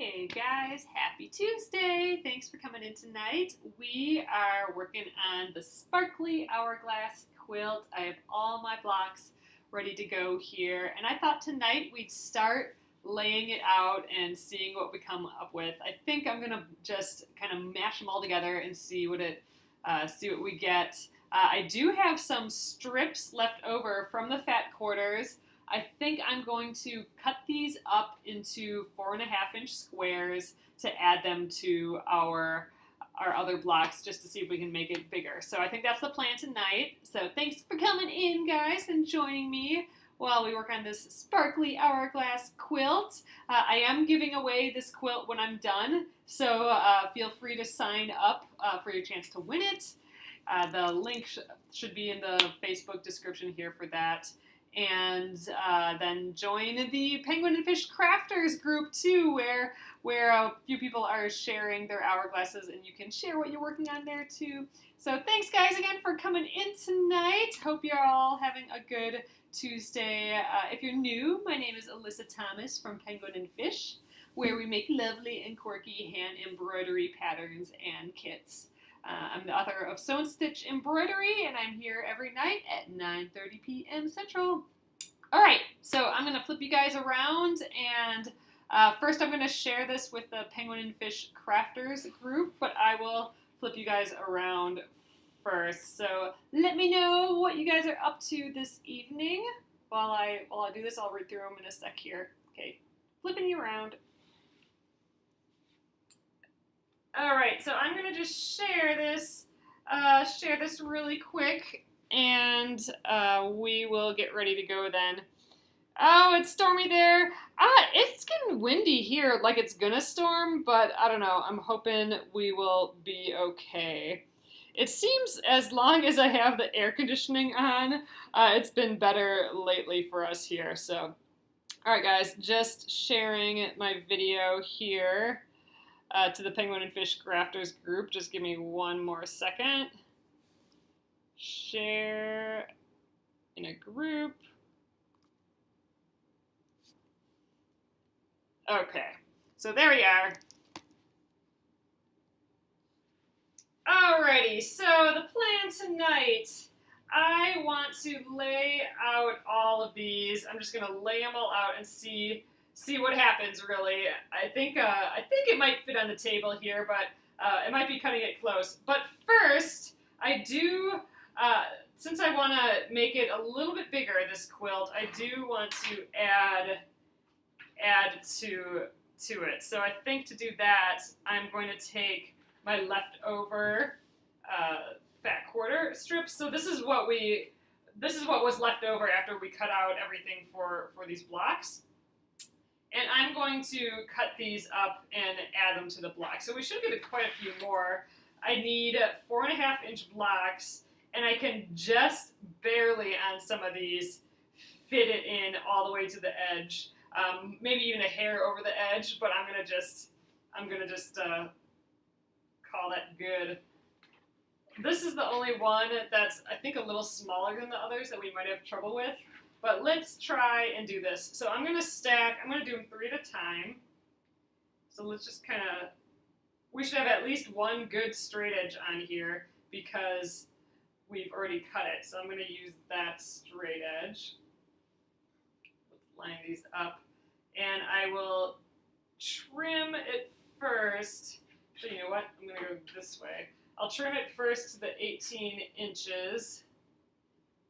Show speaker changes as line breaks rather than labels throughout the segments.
Hey guys, happy Tuesday! Thanks for coming in tonight. We are working on the sparkly hourglass quilt. I have all my blocks ready to go here, and I thought tonight we'd start laying it out and seeing what we come up with. I think I'm gonna just kind of mash them all together and see what we get. I do have some strips left over from the fat quarters. I think I'm going to cut these up into 4.5-inch squares to add them to our other blocks just to see if we can make it bigger. So I think that's the plan tonight. So thanks for coming in, guys, and joining me while we work on this sparkly hourglass quilt. I am giving away this quilt when I'm done, so feel free to sign up for your chance to win it. The link should be in the Facebook description here for that. And then join the Penguin and Fish Crafters group too, where a few people are sharing their hourglasses, and you can share what you're working on there too. So thanks guys again for coming in tonight. Hope you're all having a good Tuesday. If you're new, my name is Alyssa Thomas from Penguin and Fish, where we make lovely and quirky hand embroidery patterns and kits. I'm the author of Sew and Stitch Embroidery, and I'm here every night at 9:30 p.m. Central. All right, so I'm going to flip you guys around, and first I'm going to share this with the Penguin and Fish Crafters group, but I will flip you guys around first. So let me know what you guys are up to this evening. While I do this, I'll read through them in a sec here. Okay, flipping you around. All right, so I'm gonna just share this really quick, and we will get ready to go then. Oh, it's stormy there. It's getting windy here, like it's gonna storm, but I don't know. I'm hoping we will be okay. It seems as long as I have the air conditioning on, it's been better lately for us here. So, all right, guys, just sharing my video here. To the Penguin and Fish Crafters group. Just give me one more second. Share in a group. Okay, so there we are. Alrighty, so the plan tonight, I want to lay out all of these. I'm just gonna lay them all out and see what happens, really. I think it might fit on the table here, but it might be cutting it close. But first, I do, since I want to make it a little bit bigger, this quilt, I do want to add to it. So I think to do that, I'm going to take my leftover fat quarter strips. So this is what was left over after we cut out everything for these blocks. And I'm going to cut these up and add them to the block. So we should get quite a few more. I need 4.5-inch blocks, and I can just barely on some of these fit it in all the way to the edge. Maybe even a hair over the edge, but I'm gonna just call that good. This is the only one that's, I think, a little smaller than the others that we might have trouble with. But let's try and do this. So I'm going to do them 3 at a time. So let's just we should have at least one good straight edge on here because we've already cut it. So I'm going to use that straight edge. Let's line these up. And I will trim it first. So you know what? I'm going to go this way. I'll trim it first to the 18 inches.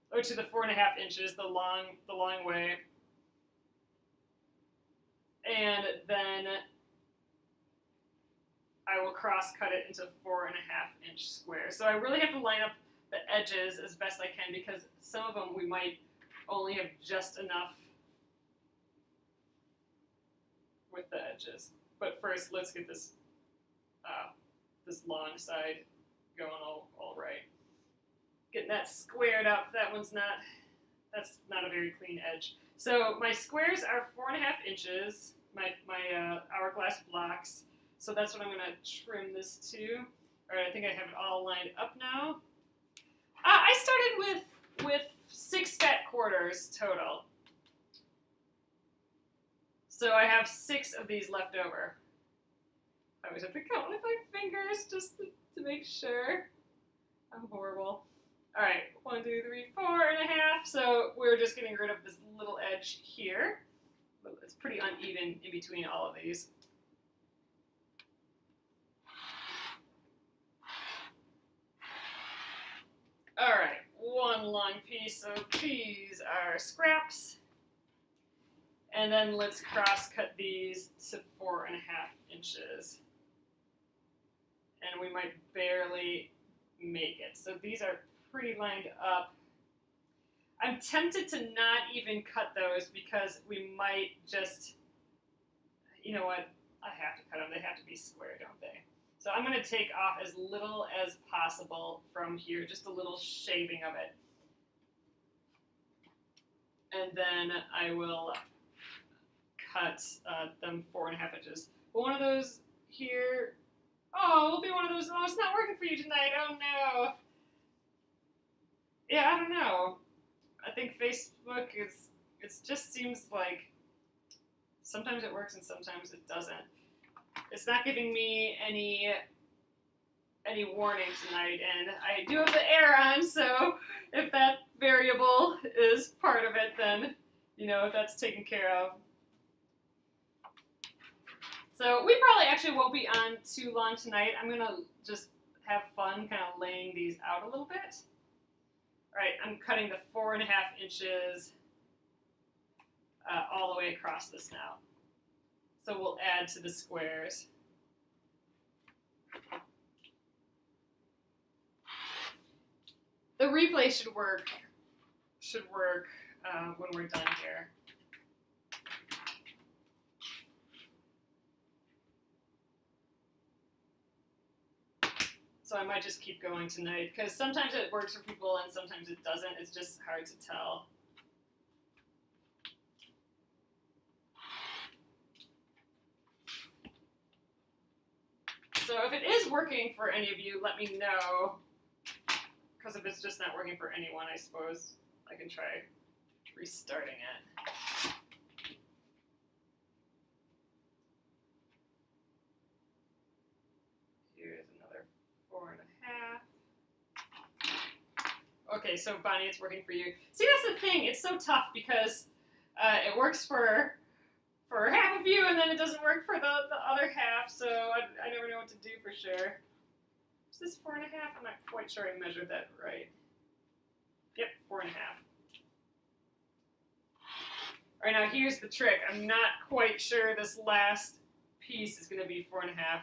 Or to the 4.5 inches, the long way. And then I will cross cut it into 4.5-inch squares. So I really have to line up the edges as best I can because some of them we might only have just enough with the edges. But first, let's get this this long side going all right. Getting that squared up. That's not a very clean edge. So my squares are 4.5 inches, my hourglass blocks. So that's what I'm going to trim this to. All right, I think I have it all lined up now. I started with 6 fat quarters total. So I have 6 of these left over. I always have to count with my fingers just to make sure. I'm horrible. All right, 1, 2, 3, 4.5. So we're just getting rid of this little edge here. It's pretty uneven in between all of these. All right, one long piece. So these are scraps. And then let's cross cut these to 4.5 inches. And we might barely make it. So these are pretty lined up. I'm tempted to not even cut those because we might just, you know what, I have to cut them. They have to be square, don't they? So I'm going to take off as little as possible from here, just a little shaving of it. And then I will cut them 4.5 inches. But one of those here, oh, will be one of those, oh, it's not working for you tonight, oh no. Yeah, I don't know. I think Facebook it just seems like sometimes it works and sometimes it doesn't. It's not giving me any warning tonight, and I do have the air on, so if that variable is part of it, then, you know, that's taken care of. So we probably actually won't be on too long tonight. I'm going to just have fun kind of laying these out a little bit. All right, I'm cutting the 4.5 inches all the way across this now. So we'll add to the squares. The replay should work when we're done here. So I might just keep going tonight, because sometimes it works for people and sometimes it doesn't. It's just hard to tell. So if it is working for any of you, let me know. Because if it's just not working for anyone, I suppose I can try restarting it. Here's another 4.5. Okay, so Bonnie, it's working for you. See, that's the thing. It's so tough because it works for half of you, and then it doesn't work for the other half, so I never know what to do for sure. Is this 4.5? I'm not quite sure I measured that right. Yep, 4.5. All right, now here's the trick. I'm not quite sure this last piece is going to be 4.5.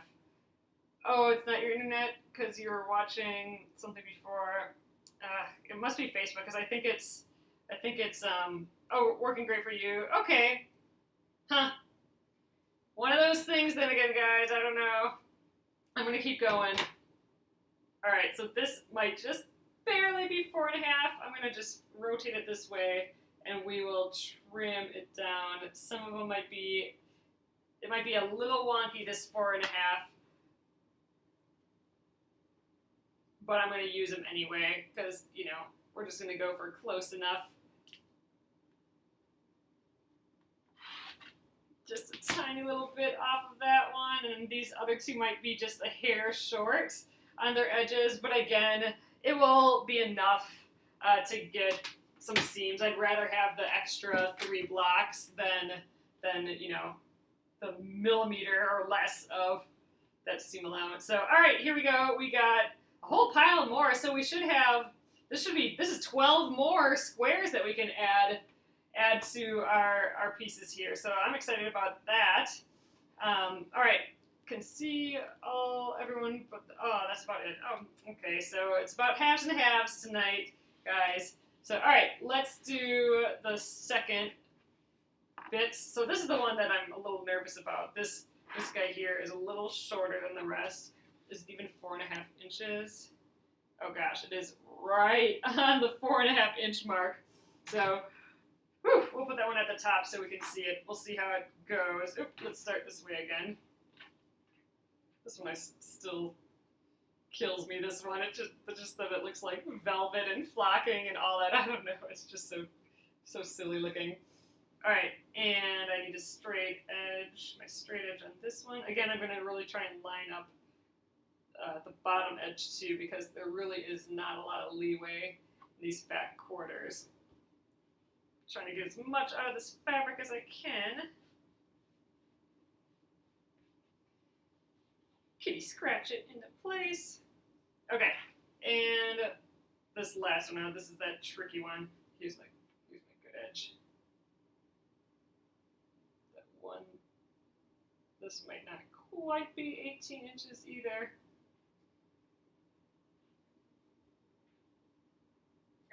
Oh, it's not your internet because you were watching something before. It must be Facebook because I think it's oh, working great for you. Okay. Huh. One of those things then again, guys, I don't know. I'm going to keep going. All right, so this might just barely be 4.5. I'm going to just rotate it this way, and we will trim it down. Some of them might be, it might be a little wonky, this 4.5, but I'm going to use them anyway, because, you know, we're just going to go for close enough. Just a tiny little bit off of that one, and these other two might be just a hair short on their edges, but again, it will be enough to get some seams. I'd rather have the extra 3 blocks than you know, the millimeter or less of that seam allowance. So, all right, here we go. We got a whole pile more, so we should have, this is 12 more squares that we can add to our pieces here. So I'm excited about that. All right, can see everyone, but oh, that's about it. Oh, okay, so it's about halves and halves tonight, guys. So all right, let's do the second bits. So this is the one that I'm a little nervous about. This guy here is a little shorter than the rest. Is it even 4.5 inches? Oh gosh, it is right on the 4.5 inch mark. So whew, we'll put that one at the top so we can see it. We'll see how it goes. Oop, let's start this way again. This one still kills me, this one. It just that it looks like velvet and flocking and all that. I don't know. It's just so silly looking. All right, and I need a straight edge. edge, my straight edge on this one. Again, I'm going to really try and line up the bottom edge too, because there really is not a lot of leeway in these fat quarters. I'm trying to get as much out of this fabric as I can. Kitty scratch it into place. Okay, and this last one, this is that tricky one. Here's my good edge. That one, this might not quite be 18 inches either.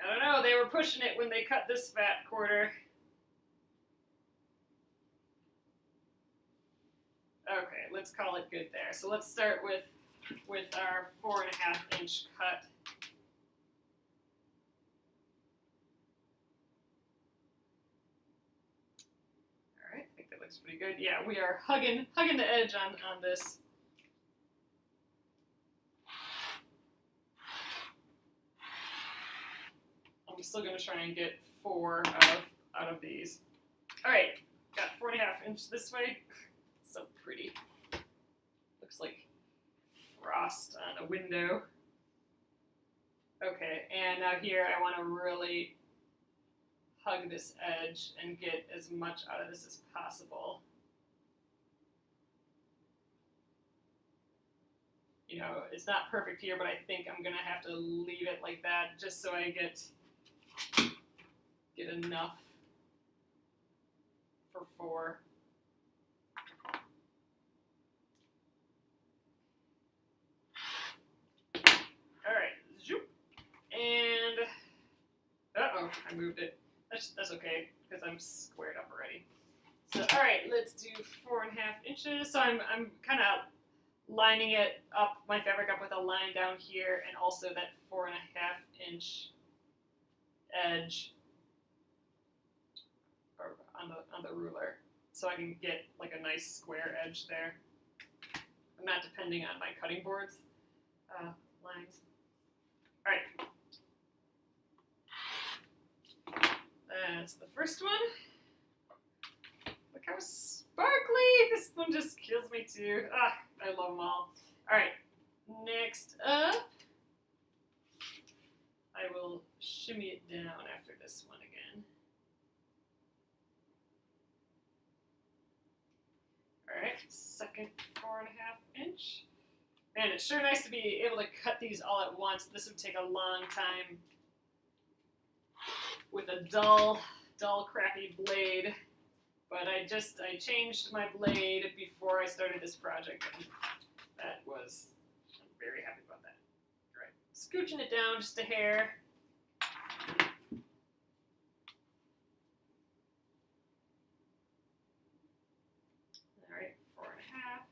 I don't know, they were pushing it when they cut this fat quarter. Okay, let's call it good there. So let's start with our 4.5 inch cut. All right, I think that looks pretty good. Yeah, we are hugging the edge on this. I'm still going to try and get 4 out of these. All right, got 4.5 inch this way. So pretty. Looks like frost on a window. Okay, and now here I want to really hug this edge and get as much out of this as possible. You know, it's not perfect here, but I think I'm going to have to leave it like that just so I get enough for 4. All right, zoop, and uh-oh, I moved it. That's okay because I'm squared up already. So all right, let's do 4.5 inches. So I'm kind of lining it up, my fabric up with a line down here, and also that 4.5 inch edge on the ruler, so I can get like a nice square edge there. I'm not depending on my cutting board's lines. All right, that's the first one. Look how sparkly! This one just kills me too. Ah, I love them all. All right, next up, I will shimmy it down after this one again. All right, second 4.5 inch. Man, it's sure nice to be able to cut these all at once. This would take a long time with a dull, crappy blade. But I changed my blade before I started this project, and I'm very happy about that. All right, scooching it down just a hair. All right, 4.5.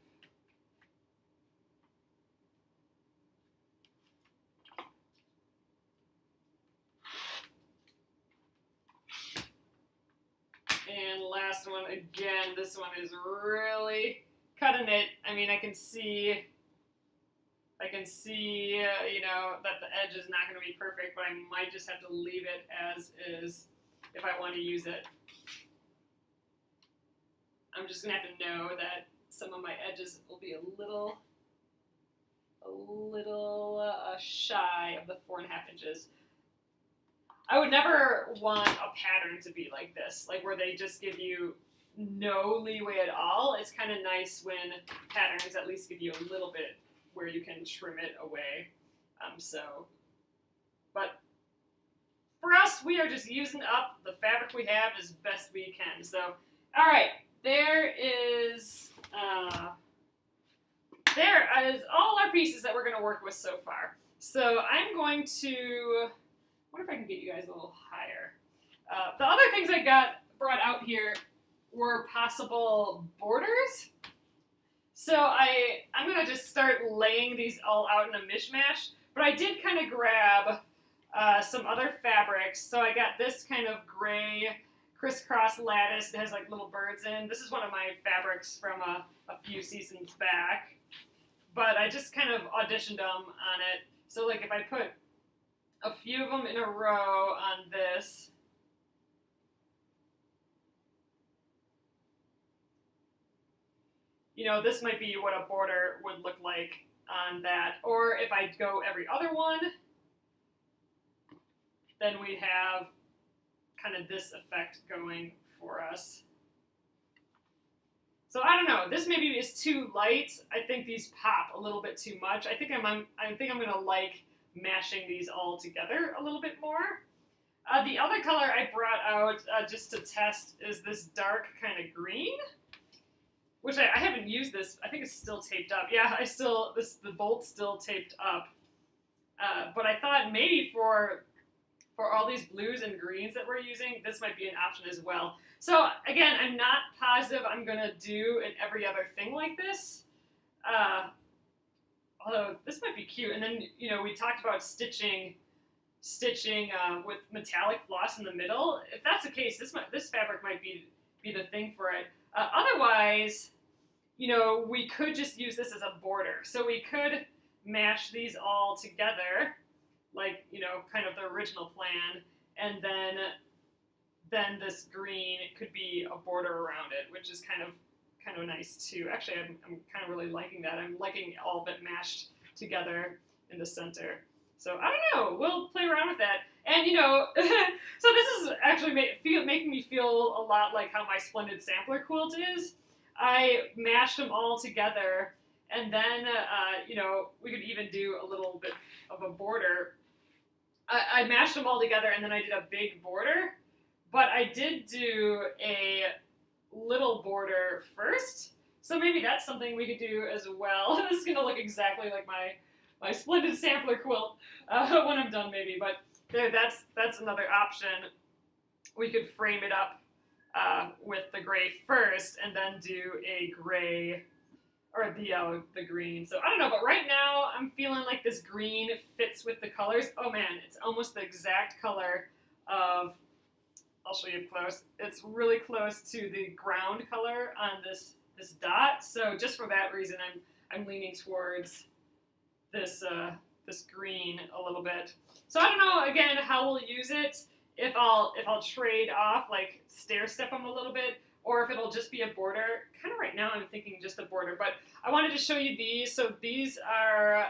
And last one, again, this one is really cutting it. I mean, I can see, you know, that the edge is not going to be perfect, but I might just have to leave it as is if I want to use it. I'm just going to have to know that some of my edges will be a little shy of the 4.5 inches. I would never want a pattern to be like this, like where they just give you no leeway at all. It's kind of nice when patterns at least give you a little bit where you can trim it away. But for us, we are just using up the fabric we have as best we can. So, all right, there is all our pieces that we're going to work with so far. So I'm going to, I wonder if I can get you guys a little higher. The other things I brought out here were possible borders. So I'm going to just start laying these all out in a mishmash. But I did kind of grab some other fabrics. So I got this kind of gray crisscross lattice that has like little birds in. This is one of my fabrics from a few seasons back. But I just kind of auditioned them on it. So like if I put a few of them in a row on this, you know, this might be what a border would look like on that. Or if I go every other one, then we'd have kind of this effect going for us. So I don't know, this maybe is too light. I think these pop a little bit too much. I think I'm gonna like mashing these all together a little bit more. The other color I brought out just to test is this dark kind of green, which I haven't used this. I think it's still taped up. Yeah, the bolt's still taped up. But I thought maybe for all these blues and greens that we're using, this might be an option as well. So again, I'm not positive I'm gonna do an every other thing like this. Although this might be cute. And then, you know, we talked about stitching with metallic floss in the middle. If that's the case, this fabric might be the thing for it. Otherwise, you know, we could just use this as a border. So we could mash these all together, like, you know, kind of the original plan, and then this green could be a border around it, which is kind of nice too. Actually, I'm kind of really liking that. I'm liking all of it mashed together in the center. So I don't know, we'll play around with that. And you know, so this is actually making me feel a lot like how my Splendid Sampler quilt is. I mashed them all together, and then, you know, we could even do a little bit of a border. I mashed them all together, and then I did a big border, but I did do a little border first. So maybe that's something we could do as well. This is going to look exactly like my Splendid Sampler quilt when I'm done, maybe. But there, that's another option. We could frame it up with the gray first, and then do a gray or the green. So I don't know, but right now I'm feeling like this green fits with the colors. Oh man, it's almost the exact color of. I'll show you up close. It's really close to the ground color on this dot. So just for that reason, I'm leaning towards this green a little bit. So I don't know again how we'll use it. If I'll trade off, like stair step them a little bit, or if it'll just be a border. Kind of right now I'm thinking just a border, but I wanted to show you these. So these are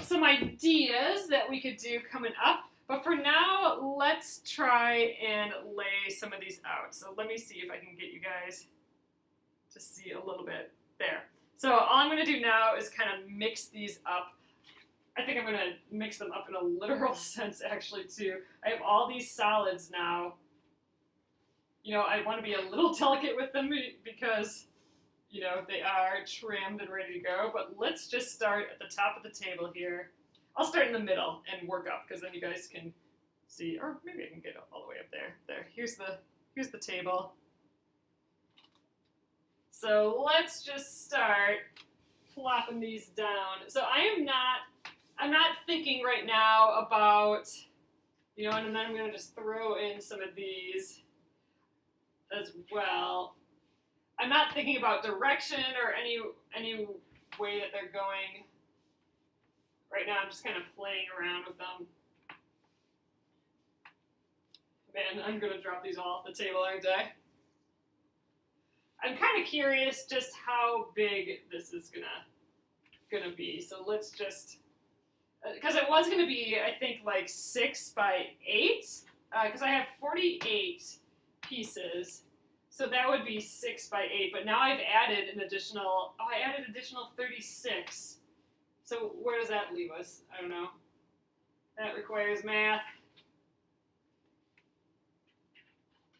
some ideas that we could do coming up. But for now, let's try and lay some of these out. So let me see if I can get you guys to see a little bit there. So all I'm going to do now is kind of mix these up. I think I'm going to mix them up in a literal sense, actually, too. I have all these solids now. You know, I want to be a little delicate with them because, you know, they are trimmed and ready to go. But let's just start at the top of the table here. I'll start in the middle and work up, because then you guys can see, or maybe I can get all the way up there. There, here's the table. So let's just start plopping these down. So I'm not thinking right now about, you know, and then I'm gonna just throw in some of these as well. I'm not thinking about direction or any way that they're going. Right now I'm just kind of playing around with them. Man, I'm gonna drop these all off the table, aren't I? I'm kind of curious just how big this is gonna be. So let's just, because it was gonna be, I think, like 6 by 8, because I have 48 pieces. So that would be 6 by 8. But now I've added an additional. Oh, I added additional 36. So where does that leave us? I don't know. That requires math.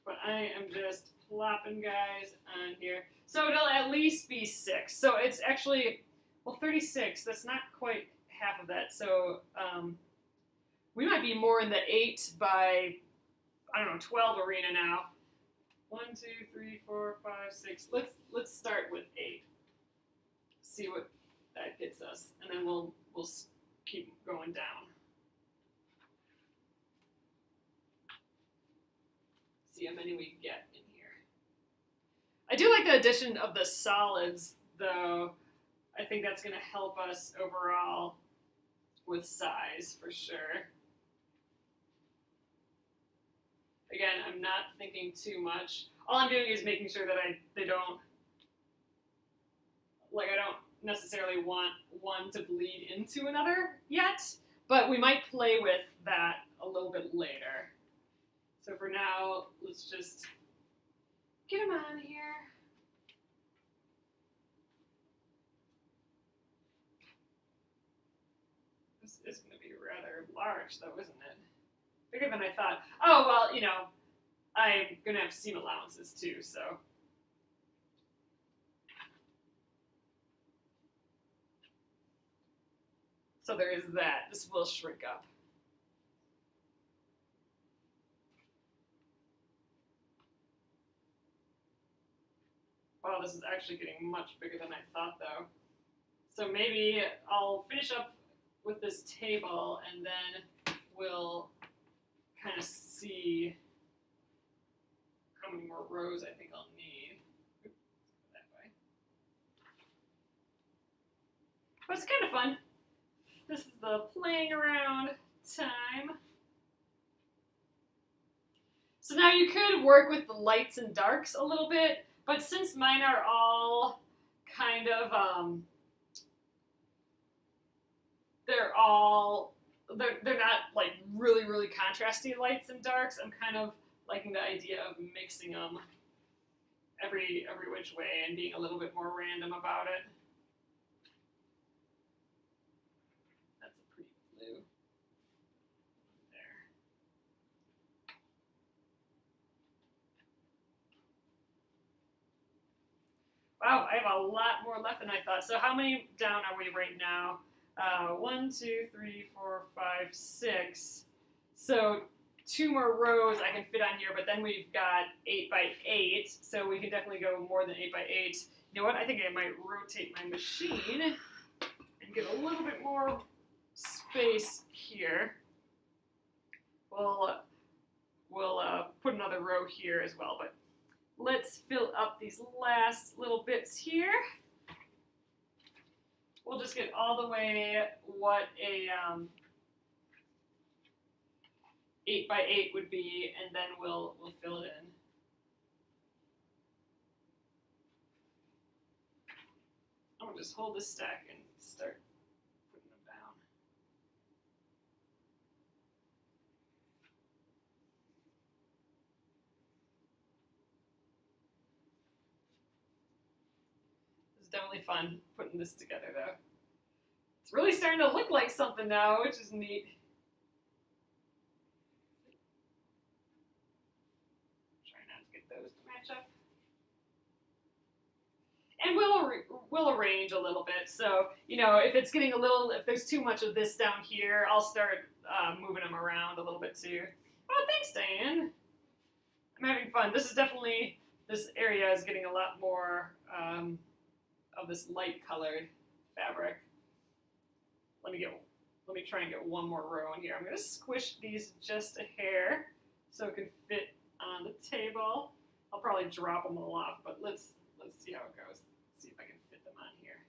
But I am just plopping guys on here. So it'll at least be 6. So it's actually, well, 36. That's not quite half of that. So we might be more in the 8 by, I don't know, 12 arena now. 1, 2, 3, 4, 5, 6. Let's start with 8. See what that gets us, and then we'll keep going down. See how many we can get in here. I do like the addition of the solids, though. I think that's going to help us overall with size for sure. Again, I'm not thinking too much. All I'm doing is making sure that they don't like I don't necessarily want one to bleed into another yet, but we might play with that a little bit later. So for now, let's just get them on here. This is going to be rather large though, isn't it? Bigger than I thought. Oh, well, you know, I'm going to have seam allowances too, so. So there is that. This will shrink up. Wow, this is actually getting much bigger than I thought though. So maybe I'll finish up with this table and then we'll kind of see how many more rows I think I'll need. Oops, that way. But it's kind of fun. This is the playing around time. So now you could work with the lights and darks a little bit, but since mine are all kind of, they're not like really contrasty lights and darks, I'm kind of liking the idea of mixing them every which way and being a little bit more random about it. That's a pretty blue. There. Wow, I have a lot more left than I thought. So how many down are we right now? 1, 2, 3, 4, 5, 6. So 2 more rows I can fit on here, but then we've got 8 by 8, so we can definitely go more than 8 by 8. You know what? I think I might rotate my machine and get a little bit more space here. We'll put another row here as well, but let's fill up these last little bits here. We'll just get all the way what a 8 by 8 would be, and then we'll fill it in. I'm gonna just hold this stack and start putting them down. It's definitely fun putting this together though. It's really starting to look like something now, which is neat. Try not to get those to match up. And we'll arrange a little bit. So, you know, if it's getting if there's too much of this down here, I'll start moving them around a little bit too. Oh, thanks, Diane. I'm having fun. This area is getting a lot more of this light colored fabric. Let me try and get one more row in here. I'm gonna squish these just a hair so it can fit on the table. I'll probably drop them all off, but let's see how it goes. See if I can fit them on here.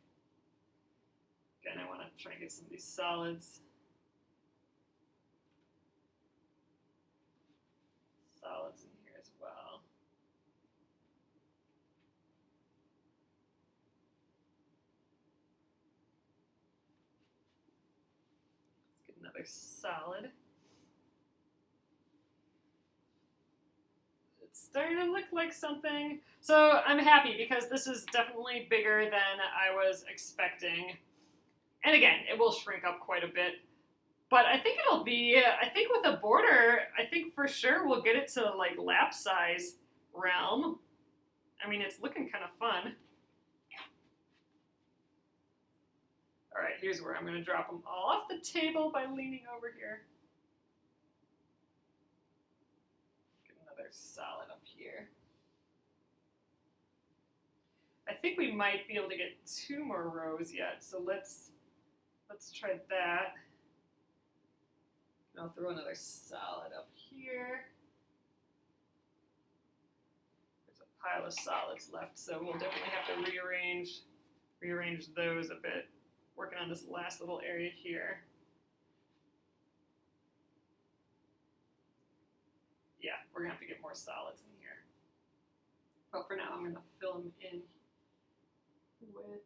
Again, I want to try and get some of these solids. Solids in here as well. Let's get another solid. It's starting to look like something. So I'm happy because this is definitely bigger than I was expecting. And again, it will shrink up quite a bit. But I think it'll be, I think with a border, I think for sure we'll get it to like lap size realm. I mean, it's looking kind of fun. All right, here's where I'm going to drop them all off the table by leaning over here. Get another solid up here. I think we might be able to get 2 more rows yet, so let's try that. And I'll throw another solid up here. There's a pile of solids left, so we'll definitely have to rearrange those a bit. Working on this last little area here. Yeah, we're gonna have to get more solids in here. But for now, I'm gonna fill them in with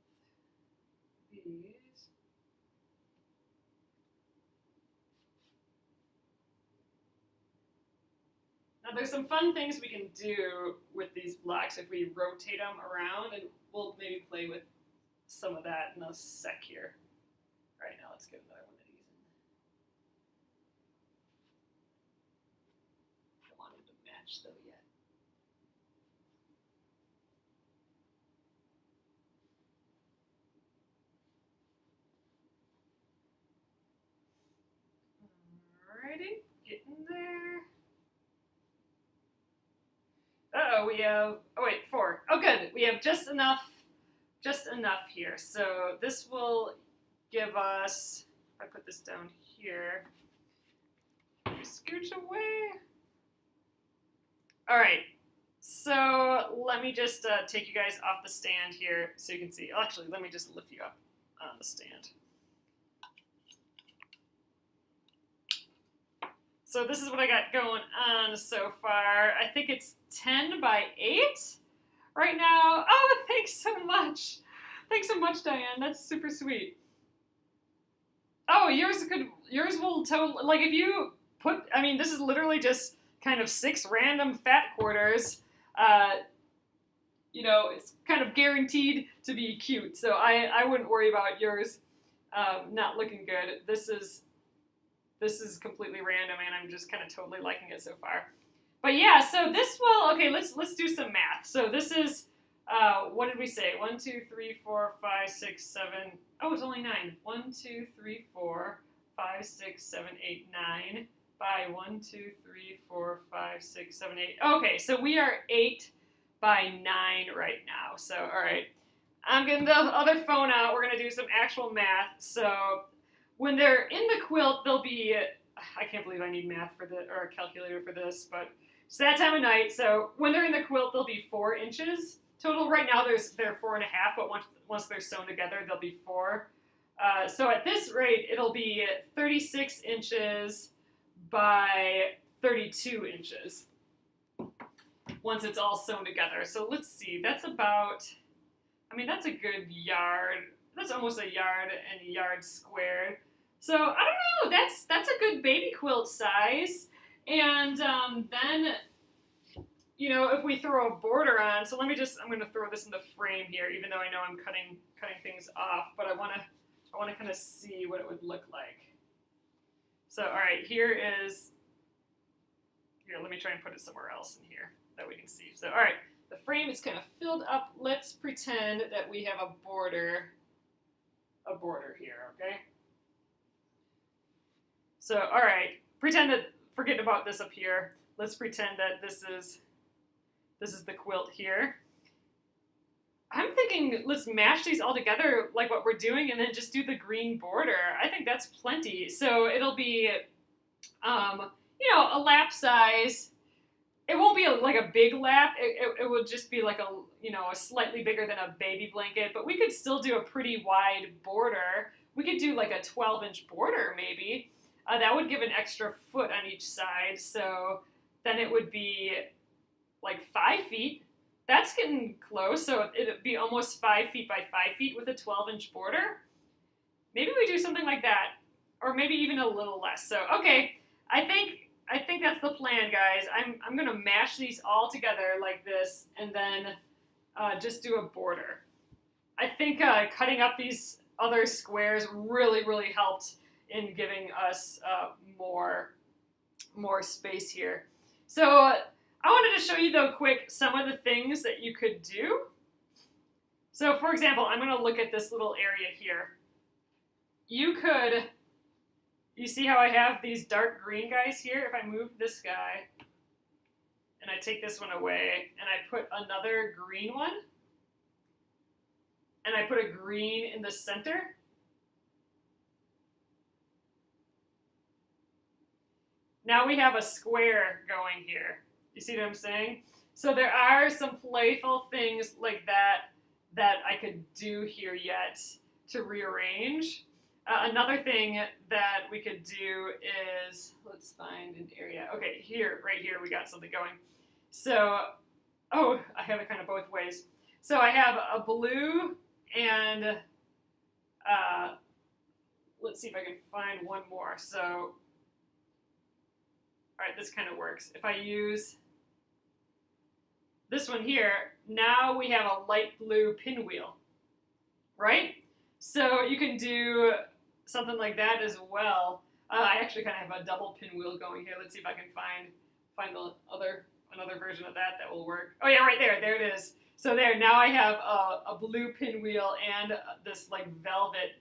these. Now there's some fun things we can do with these blocks if we rotate them around, and we'll maybe play with some of that in a sec here. All right, now let's get another one of these in. Don't want them to match though yet. Alrighty, getting there. Uh-oh, we have, oh wait, 4. Oh good, we have just enough here. So this will give us, if I put this down here, scooch away. All right, so let me just take you guys off the stand here so you can see. Actually, let me just lift you up on the stand. So this is what I got going on so far. I think it's 10 by 8 right now. Oh, thanks so much. Thanks so much, Diane. That's super sweet. Oh, yours will totally, like if you put, I mean, this is literally just kind of 6 random fat quarters. You know, it's kind of guaranteed to be cute. So I wouldn't worry about yours not looking good. This is completely random, and I'm just kind of totally liking it so far. But yeah, so this will, okay, let's do some math. So this is, what did we say? 1, 2, 3, 4, 5, 6, 7. Oh, it's only 9. 1, 2, 3, 4, 5, 6, 7, 8, 9 by 1, 2, 3, 4, 5, 6, 7, 8. Okay, so we are 8 by 9 right now. So, all right, I'm getting the other phone out. We're going to do some actual math. So when they're in the quilt, they'll be, I can't believe I need math for this, or a calculator for this, but it's that time of night. So when they're in the quilt, they'll be 4 inches total. Right now they're 4.5, but once they're sewn together, they'll be 4. So at this rate, it'll be 36 inches by 32 inches once it's all sewn together. So let's see, that's about, I mean, that's a good yard. That's almost a yard and a yard squared. So I don't know, that's a good baby quilt size. And then, you know, if we throw a border on, so I'm going to throw this in the frame here, even though I know I'm cutting things off, but I want to kind of see what it would look like. So, all right, here, let me try and put it somewhere else in here that we can see. So, all right, the frame is kind of filled up. Let's pretend that we have a border here, okay? So, all right, forget about this up here. Let's pretend that this is the quilt here. I'm thinking let's mash these all together like what we're doing and then just do the green border. I think that's plenty. So it'll be, you know, a lap size. It won't be like a big lap. It will just be like a slightly bigger than a baby blanket, but we could still do a pretty wide border. We could do like a 12-inch border maybe. That would give an extra foot on each side. So then it would be like 5 feet. That's getting close. So it'd be almost 5 feet by 5 feet with a 12-inch border. Maybe we do something like that, or maybe even a little less. So, okay, I think that's the plan, guys. I'm gonna mash these all together like this, and then just do a border. I think cutting up these other squares really helped in giving us more space here. So I wanted to show you though quick some of the things that you could do. So for example, I'm gonna look at this little area here. You see how I have these dark green guys here? If I move this guy and I take this one away and I put another green one and I put a green in the center, now we have a square going here. You see what I'm saying? So there are some playful things like that I could do here yet to rearrange. Another thing that we could do is, let's find an area. Okay, right here, we got something going. So, oh, I have it kind of both ways. So I have a blue and let's see if I can find one more. So, all right, this kind of works. If I use this one here, now we have a light blue pinwheel, right? So you can do something like that as well. I actually kind of have a double pinwheel going here. Let's see if I can find another version of that will work. Oh yeah, right there. There it is. So there, now I have a blue pinwheel and this like velvet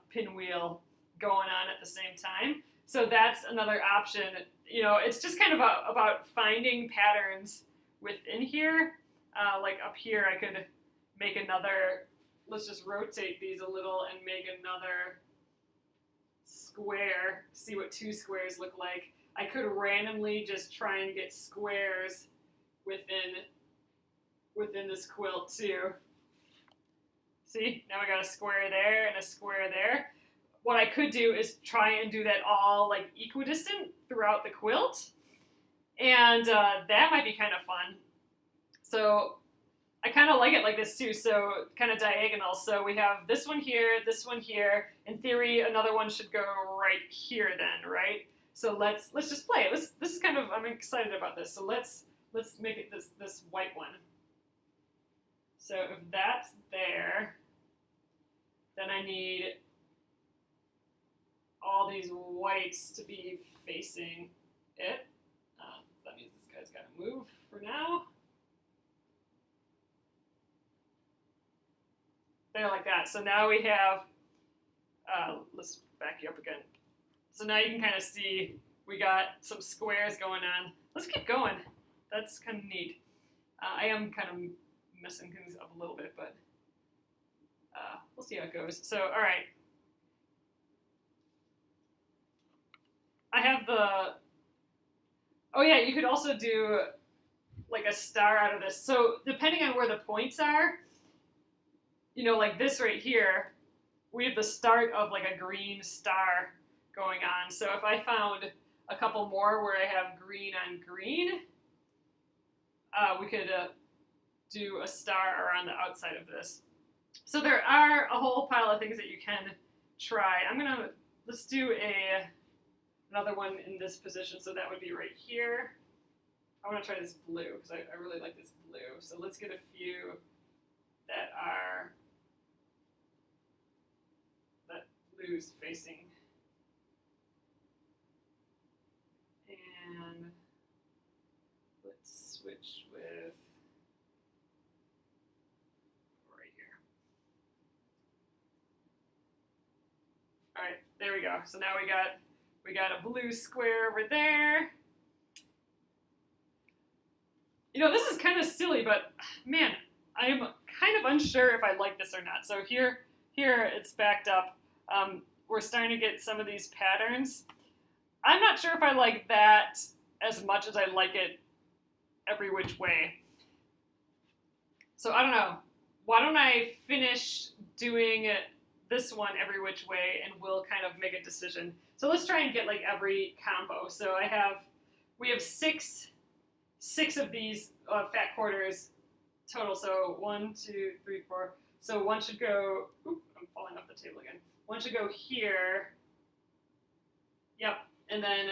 pinwheel going on at the same time. So that's another option. You know, it's just kind of about finding patterns within here. Like up here, I could make another, let's just rotate these a little and make another square, see what two squares look like. I could randomly just try and get squares within this quilt too. See, now we got a square there and a square there. What I could do is try and do that all like equidistant throughout the quilt, and that might be kind of fun. So I kind of like it like this too, so kind of diagonal. So we have this one here. In theory, another one should go right here then, right? So let's just play it. This is kind of, I'm excited about this. So let's make it this white one. So if that's there, then I need all these whites to be facing it. That means this guy's got to move for now. There, like that. So now we have, let's back you up again. So now you can kind of see we got some squares going on. Let's keep going. That's kind of neat. I am kind of messing things up a little bit, but we'll see how it goes. So, all right. I have oh yeah, you could also do like a star out of this. So depending on where the points are, you know, like this right here, we have the start of like a green star going on. So if I found a couple more where I have green on green, we could do a star around the outside of this. So there are a whole pile of things that you can try. Let's do another one in this position. So that would be right here. I want to try this blue because I really like this blue. So let's get a few that blue's facing. And let's switch with right here. All right, there we go. So now we got a blue square over there. You know, this is kind of silly, but man, I am kind of unsure if I like this or not. So here it's backed up. We're starting to get some of these patterns. I'm not sure if I like that as much as I like it every which way. So I don't know. Why don't I finish doing this one every which way and we'll kind of make a decision. So let's try and get like every combo. So we have six of these fat quarters total. So 1, 2, 3, 4. So one should go, oop, I'm falling off the table again. One should go here. Yep. And then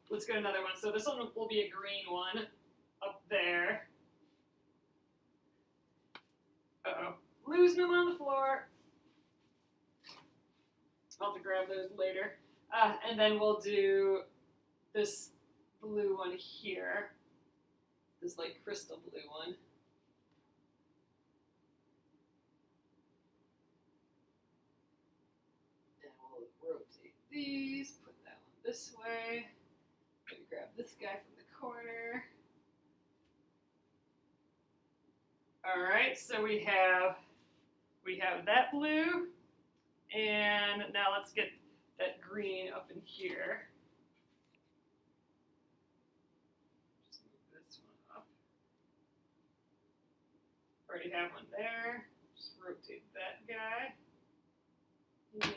let's get another one. So this one will be a green one up there. Uh-oh. Losing them on the floor. I'll have to grab those later. And then we'll do this blue one here. This like crystal blue one. And we'll rotate these, put that one this way. Maybe grab this guy from the corner. All right, so we have that blue, and now let's get that green up in here. Just move this one up. Already have one there. Just rotate that guy. And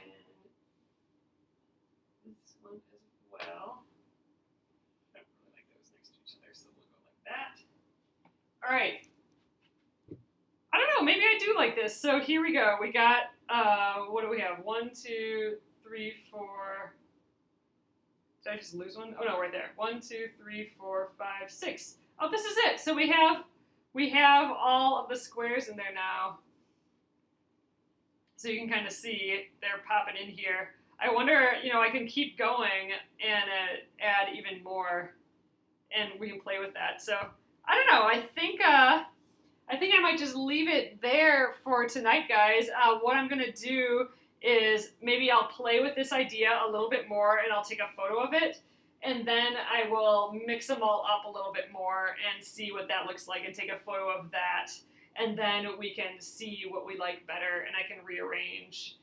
this one as well. I don't really like those next to each other, so we'll go like that. All right. I don't know, maybe I do like this. So here we go. We got what do we have? 1, 2, 3, 4. Did I just lose one? Oh no, right there. 1, 2, 3, 4, 5, 6. Oh, this is it. So we have all of the squares in there now. So you can kind of see they're popping in here. I wonder, I can keep going and add even more, and we can play with that. So I don't know. I think I might just leave it there for tonight, guys. What I'm gonna do is maybe I'll play with this idea a little bit more, and I'll take a photo of it, and then I will mix them all up a little bit more and see what that looks like, and take a photo of that, and then we can see what we like better, and I can rearrange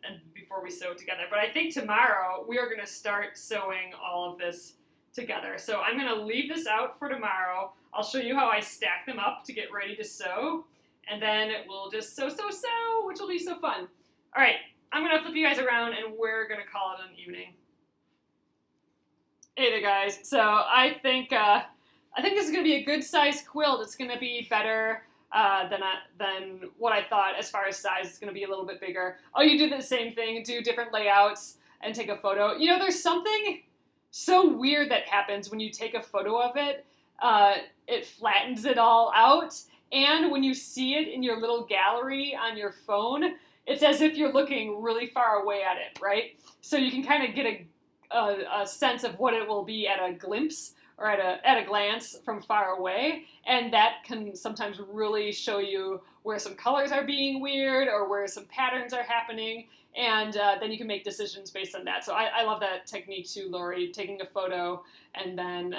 and before we sew it together. But I think tomorrow we are going to start sewing all of this together. So I'm going to leave this out for tomorrow. I'll show you how I stack them up to get ready to sew, and then we'll just sew, which will be so fun. All right, I'm going to flip you guys around, and we're going to call it an evening. Hey there, guys. So I think this is going to be a good size quilt. It's going to be better than what I thought as far as size. It's going to be a little bit bigger. Oh, you do the same thing, do different layouts, and take a photo. There's something so weird that happens when you take a photo of it. It flattens it all out, and when you see it in your little gallery on your phone, it's as if you're looking really far away at it, right? So you can kind of get a sense of what it will be at a glimpse, or at a glance from far away, and that can sometimes really show you where some colors are being weird or where some patterns are happening, and then you can make decisions based on that. So I love that technique too, Lori, taking a photo and then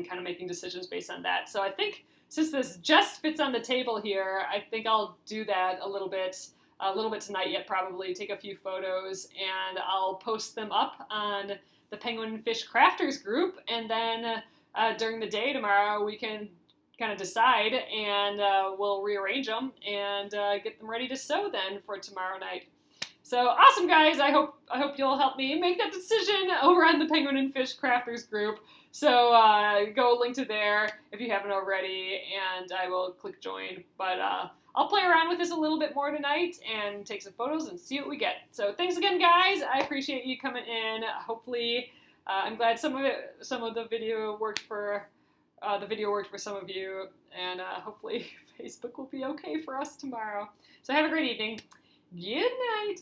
kind of making decisions based on that. So I think since this just fits on the table here, I think I'll do that a little bit tonight yet, probably take a few photos, and I'll post them up on the Penguin Fish Crafters group, and then during the day tomorrow we can kind of decide, and we'll rearrange them and get them ready to sew then for tomorrow night. So awesome, guys! I hope you'll help me make that decision over on the Penguin and Fish Crafters group. So go link to there if you haven't already, and I will click join. But I'll play around with this a little bit more tonight and take some photos and see what we get. So thanks again, guys. I appreciate you coming in. Hopefully, I'm glad some of the video worked for some of you, and hopefully Facebook will be okay for us tomorrow. So have a great evening. Good night.